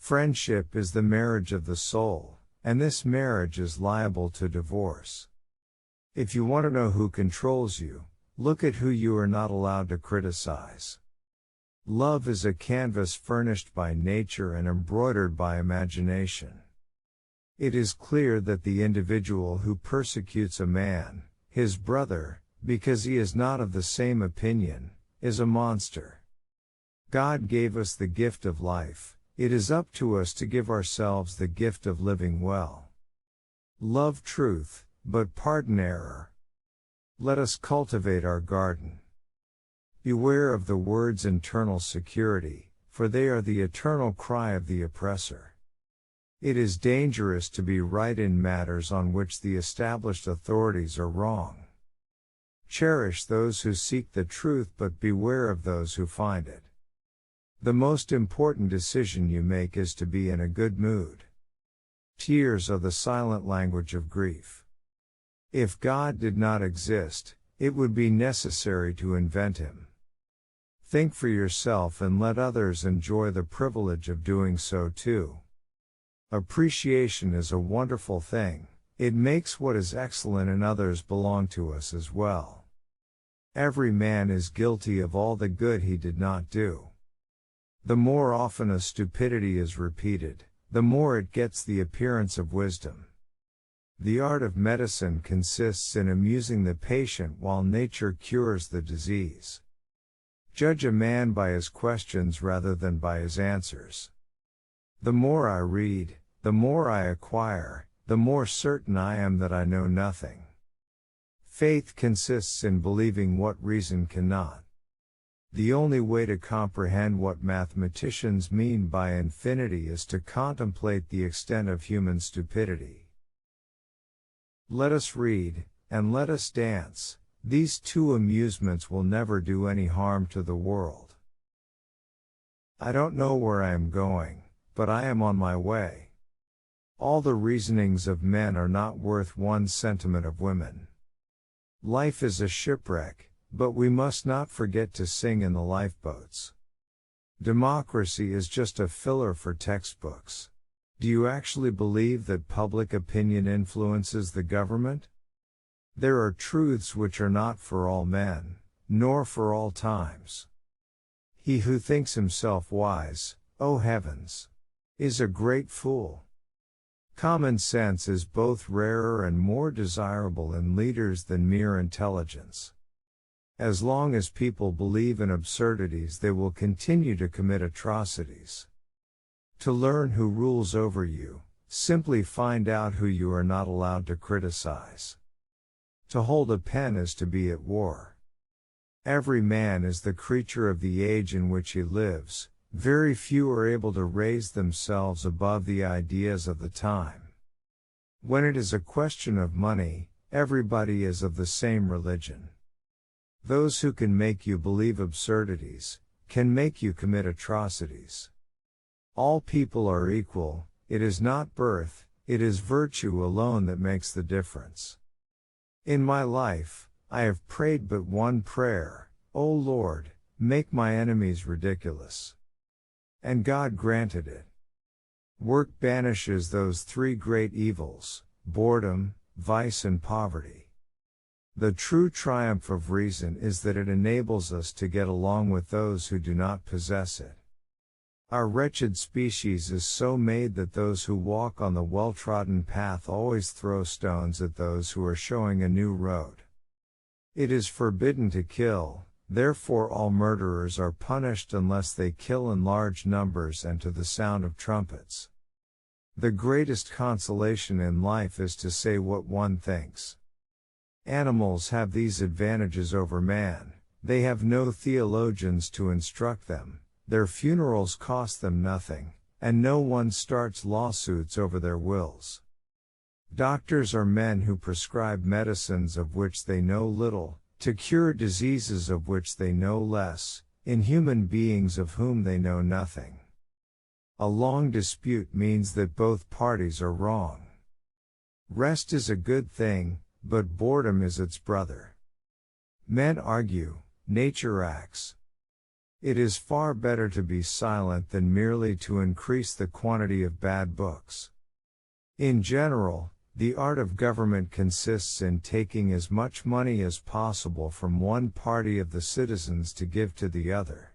Friendship is the marriage of the soul, and this marriage is liable to divorce. If you want to know who controls you, look at who you are not allowed to criticize. Love is a canvas furnished by nature and embroidered by imagination. It is clear that the individual who persecutes a man, his brother, because he is not of the same opinion, is a monster. God gave us the gift of life, it is up to us to give ourselves the gift of living well. Love truth, but pardon error. Let us cultivate our garden. Beware of the words internal security, for they are the eternal cry of the oppressor. It is dangerous to be right in matters on which the established authorities are wrong. Cherish those who seek the truth, but beware of those who find it. The most important decision you make is to be in a good mood. Tears are the silent language of grief. If God did not exist, it would be necessary to invent him. Think for yourself and let others enjoy the privilege of doing so too. Appreciation is a wonderful thing, it makes what is excellent in others belong to us as well. Every man is guilty of all the good he did not do. The more often a stupidity is repeated, the more it gets the appearance of wisdom. The art of medicine consists in amusing the patient while nature cures the disease. Judge a man by his questions rather than by his answers. The more I read, the more I acquire, the more certain I am that I know nothing. Faith consists in believing what reason cannot. The only way to comprehend what mathematicians mean by infinity is to contemplate the extent of human stupidity. Let us read, and let us dance. These two amusements will never do any harm to the world. I don't know where I am going, but I am on my way. All the reasonings of men are not worth one sentiment of women. Life is a shipwreck, but we must not forget to sing in the lifeboats. Democracy is just a filler for textbooks. Do you actually believe that public opinion influences the government? There are truths which are not for all men, nor for all times. He who thinks himself wise, oh heavens, is a great fool. Common sense is both rarer and more desirable in leaders than mere intelligence. As long as people believe in absurdities, they will continue to commit atrocities. To learn who rules over you, simply find out who you are not allowed to criticize. To hold a pen is to be at war. Every man is the creature of the age in which he lives. Very few are able to raise themselves above the ideas of the time. When it is a question of money, everybody is of the same religion. Those who can make you believe absurdities, can make you commit atrocities. All people are equal, it is not birth, it is virtue alone that makes the difference. In my life, I have prayed but one prayer, O Lord, make my enemies ridiculous. And God granted it. Work banishes those three great evils, boredom, vice and poverty. The true triumph of reason is that it enables us to get along with those who do not possess it. Our wretched species is so made that those who walk on the well-trodden path always throw stones at those who are showing a new road. It is forbidden to kill, therefore all murderers are punished unless they kill in large numbers and to the sound of trumpets. The greatest consolation in life is to say what one thinks. Animals have these advantages over man, they have no theologians to instruct them, their funerals cost them nothing, and no one starts lawsuits over their wills. Doctors are men who prescribe medicines of which they know little, to cure diseases of which they know less, in human beings of whom they know nothing. A long dispute means that both parties are wrong. Rest is a good thing, but boredom is its brother. Men argue, nature acts. It is far better to be silent than merely to increase the quantity of bad books. In general, the art of government consists in taking as much money as possible from one party of the citizens to give to the other.